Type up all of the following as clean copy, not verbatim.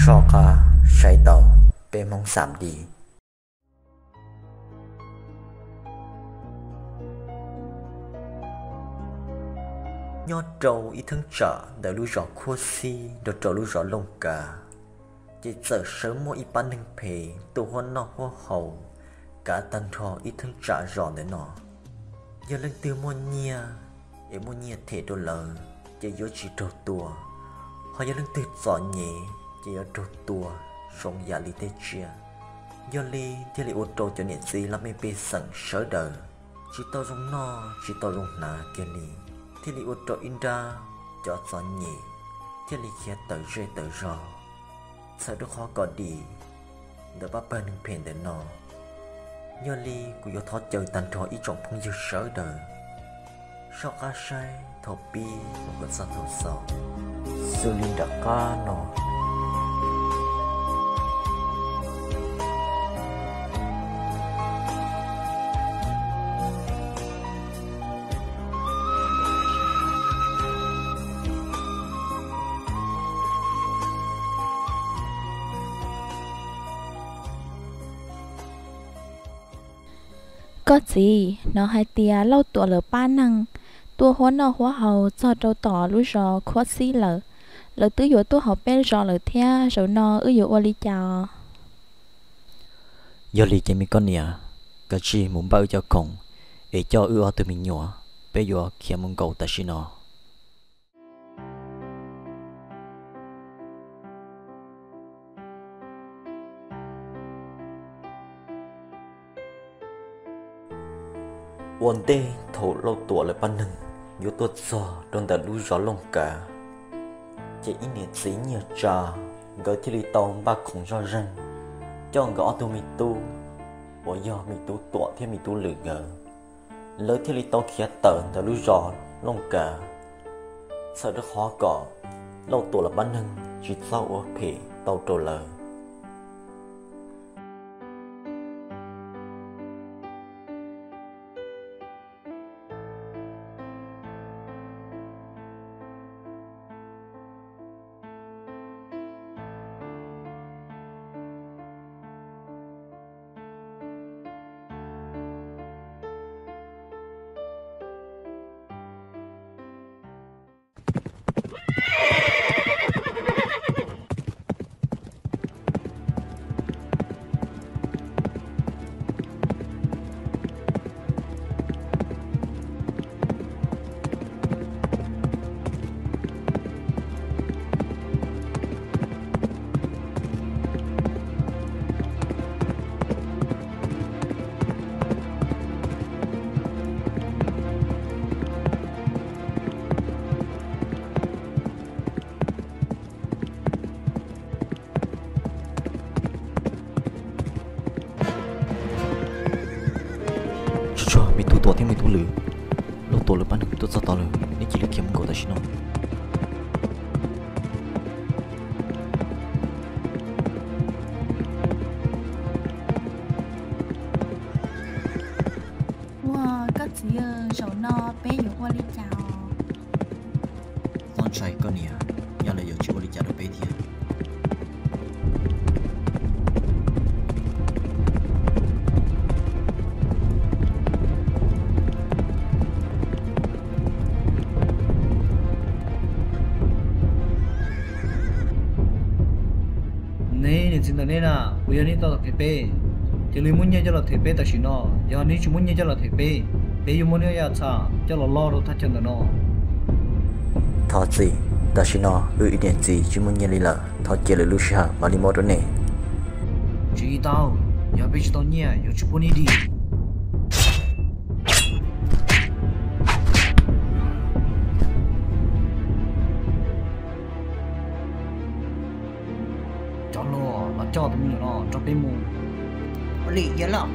so cả sai tàu bé mong giảm đi nhớ trâu ít thân trở để lui rõ khua si được trâu lui rõ lông cả chỉ giờ sớm mỗi ít bán nâng phê tụ hoa nọ hoa hầu cả tan thọ ít thân trả rõ để nọ giờ lần từ mua nhia để mua nhia thể đồ lờ chỉ yếu chỉ đồ tua họ giờ lần từ giỏ nhẹ chỉ yếu đồ tua sống giả lý tê chia giờ li thì li ô tô cho niệm gì làm em bê sẵn sớ đời chỉ tao rong no chỉ tao rong nà kia li thì li ô tô in ra cho giỏ nhẹ thì li kia tới rơi tới rò sợ được khó có đi để bắt bên nâng phèn để nọ nhớ li của yếu thoát chơi tàn trò ý trọng phong dư sớ đời sau cá sai thọ pi một con sao thọ sầu sư linh đã cá nọ có gì nó hai tia lâu tuổi lỡ ba năng tua hóa nó hóa hầu cho trâu tỏ lúa rò khó xí lỡ tứ dụ tua học bé rò lỡ thea rồi nó ư dụ ô li chào giờ li cho mình con nè cái gì muốn bao cho cùng để cho ư từ mình nhỏ bé giờ khi muốn cầu ta xin nóวันเต้โถเราตัวเลยปันหนึ่งอยู่ตัวซอโดนแต่รู้ร้อนลงกาจะอินเนียสีเนียจาเกิดที่ลีตองบ้าของรอรันจ้องก็อตัวมีตู้บ่ยอมีตู้ตัวที่มีตู้เหลือเงอเลยที่ลีตองเขียเติร์นแต่รู้ร้อนลงกาเสือขอก่อเราตัวละปันหนึ่งจิตเศร้าว่าเพเตาตัวเลยตัวที่ไม่ตัวเหลือเราตัวหรือปั้นตัวจะต่อเลยนี่จีเข็มกดแต่ชิโนว้าก็จีสาวนอเป้อยู่ว่าลิจ่าตอนใช้ก็เนี่ยยังเลยอยู่ชื่อว่าลิจ่าโดยเป้เทียchính là nên là bây giờ ní tao thể bê chỉ lấy muốn nhớ cho là thể bê ta chỉ nó giờ ní chỉ muốn nhớ cho là thể bê bê muốn nhớ ya cha cho là lo đâu thắt chân là nó thọ gì ta chỉ nó ý điện gì chỉ muốn nhớ đi là thọ chỉ là lúc sau mà đi mua đồ này chỉ tao giờ bây giờ tao nhớ giờ chỉ muốn đi cho tụi mình nó cho bên mù lì vậy là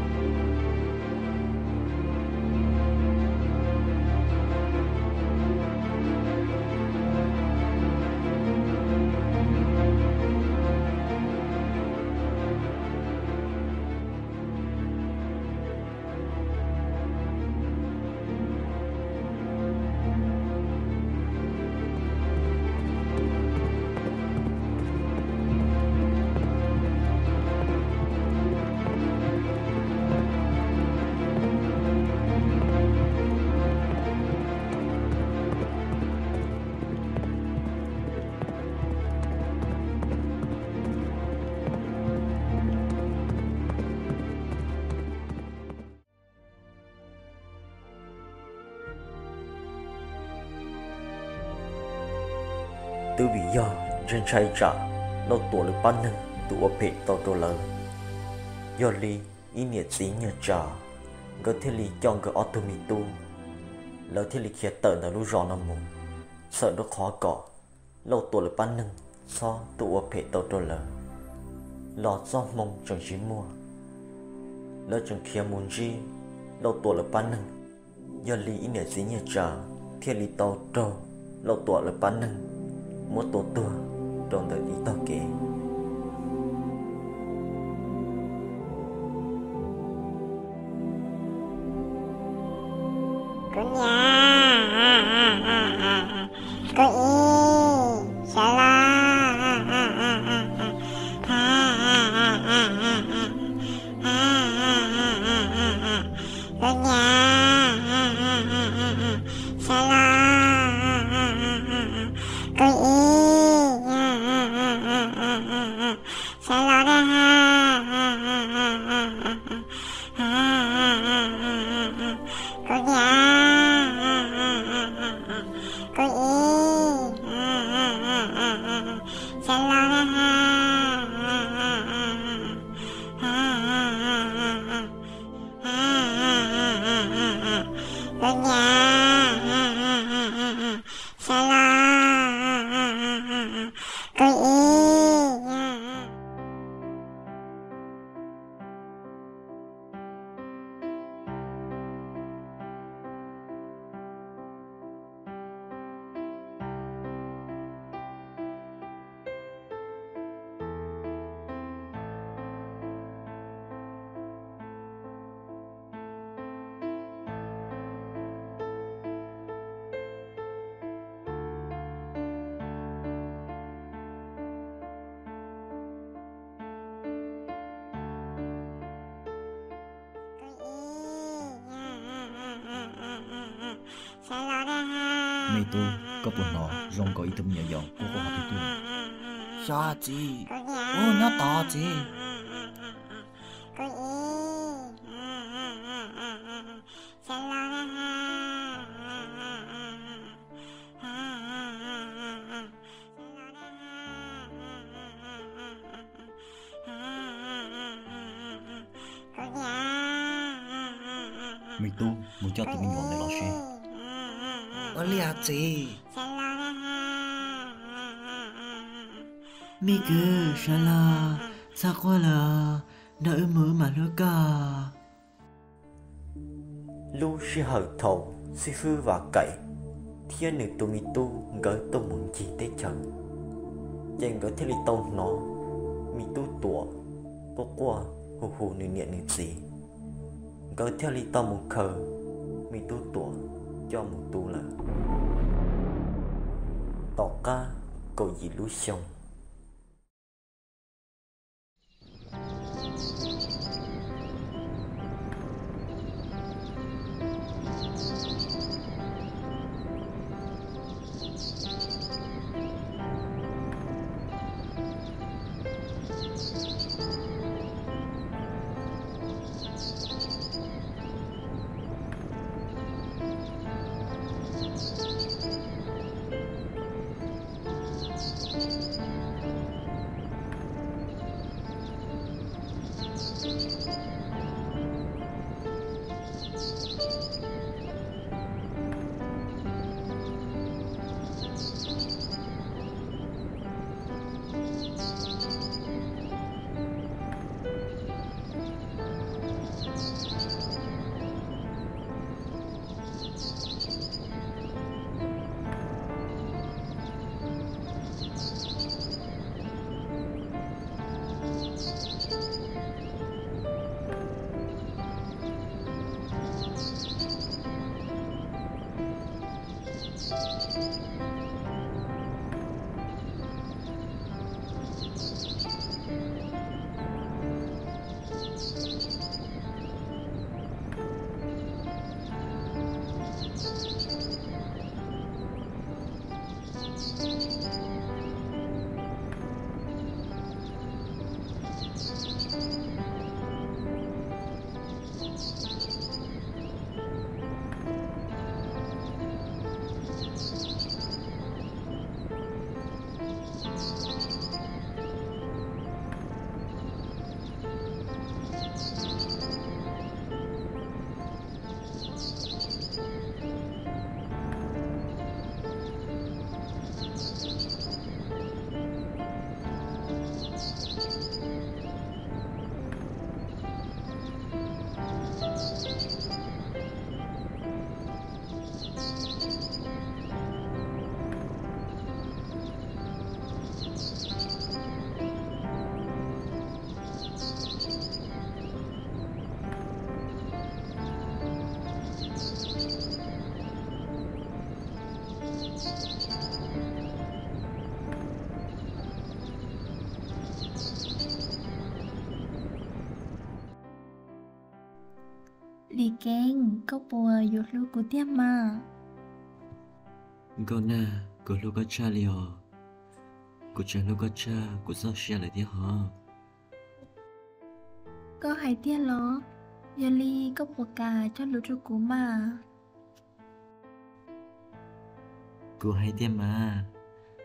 tư bị do trên trái trả lâu tuổi lực ban nâng tụ ở bệ tàu đồ lớn do lý ý nghĩa gì nhờ trả gỡ thiết lý chọn gỡ automitu lỡ thiết lý kia tờ là lúc rõ nằm mù sợ nó khó cọ lâu tuổi lực ban nâng so tụ ở bệ tàu đồ lớn lọt do mông chẳng chỉ mua lỡ chẳng kia muốn gì lâu tuổi lực ban nâng do lý ý nghĩa gì nhờ trả thiết lý tàu đồ lâu tuổi lực ban nâng một tổ tua trong đời đi tao kể cô nhà cô y xa la cô nhà xa la cô y xa la ra cô nhà cô y xa la ra cô nhà xa la cô y mày tôi có buồn nọ rong có ý tâm nhẹ nhõm của cô học tôi sao chị ô nó to chị cô y xa la ra cô nhà mày tôi muốn cho tụi mình ngọn này lọt xe ở lia chị mi cứ sao là sao qua là đợi mơ mà nữa cả lu si hở thầu si phư và cậy thiên nữ tu mi tu gỡ tôi muốn chi tế chẳng chẳng gỡ thiên lý tông nó mi tu tủa có qua hù hù nữ niệm nữ gì gỡ thiên lý tông một khờ mi tu tủa cho một tu là tỏ ca cầu gì lú xong Lì keng, có bùa dụt lưu của tiêm mà. Con nè, cô lúc có cha liò. Cô chẳng lúc có cha, cô sao xe lại thế hả? Có hai tia ló. Giờ lì có bùa cả cho lưu chú của mà. Cô hay tiêm mà.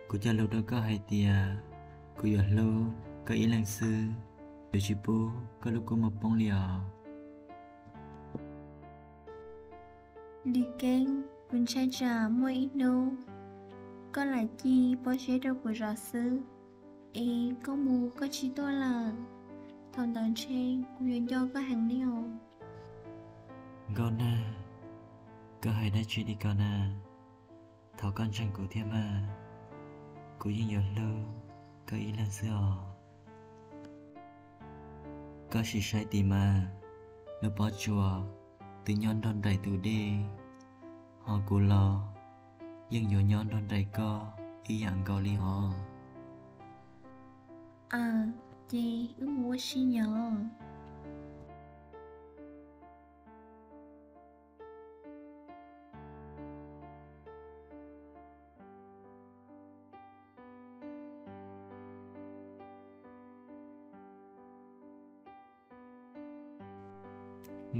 Cô cha lâu đó có hai tia. Cô giờ lâu, có ý lăng sư. Điều chị bố, có lúc cô một bông liò. Lì keng, mình trai trả mỗi ít nô. Có là chi bó chế đâu của rõ sư. Ê, có mù có chi tôi là. Thằng tàn trên, cũng dành cho có hàng liều. Con nè, có hai đã chuyện đi con nè. Thảo con chẳng của thêm mà. Cô yên giờ lâu, có ý lăng sư à. Có chỉ sai tìm mà. Nó bỏ chùa. Từ nhón đòn đầy từ đê họ cô lo nhưng nhỏ nhón đòn đầy co ý dạng co li họ À, chị ước mua xí nhỏ.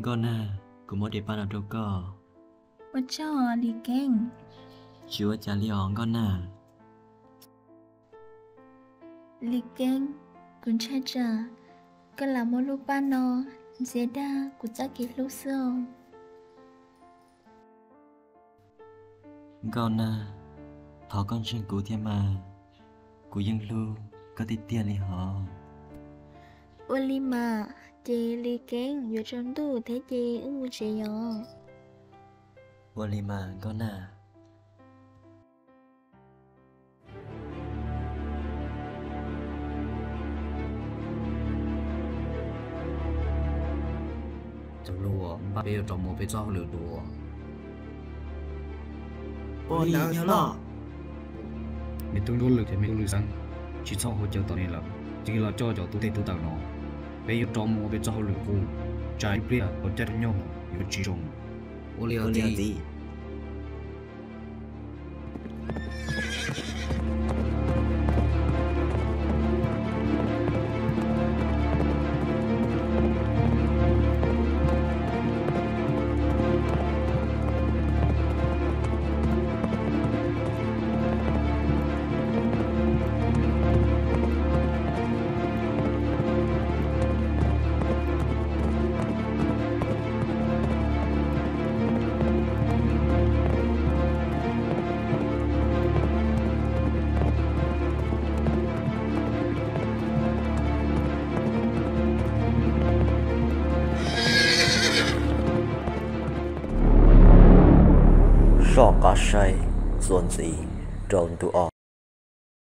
con à cô mới để ban đầu đâu co Ôi cho lì keng. chúa trả li họ con à Lì keng, cũng trai trả. Có là một lúc ba nó. Dễ đa của chắc kỹ lúc xưa. con à thọ con chân của thêm mà của dân lưu có thể tiền li họ Ôi lì mà. Chị lì keng, dù trong tù thế chị ước mua chị nhỏ. vô li mà con à Trong lùa, bà bây giờ trong một cái cho lửa đùa. Ôi nhớ lo. Mình tung đốt lực thì mình lưu sang. Chỉ sau hỗ trợ tao này là chỉ là cho tôi thấy tôi tạo nó. Bây giờ trong một cái cho lửa cô. Trái bia ở chết nhau yếu chỉ trong. Ô liều gì? Rõ cá say, dồn gì, trộn tụ ọ.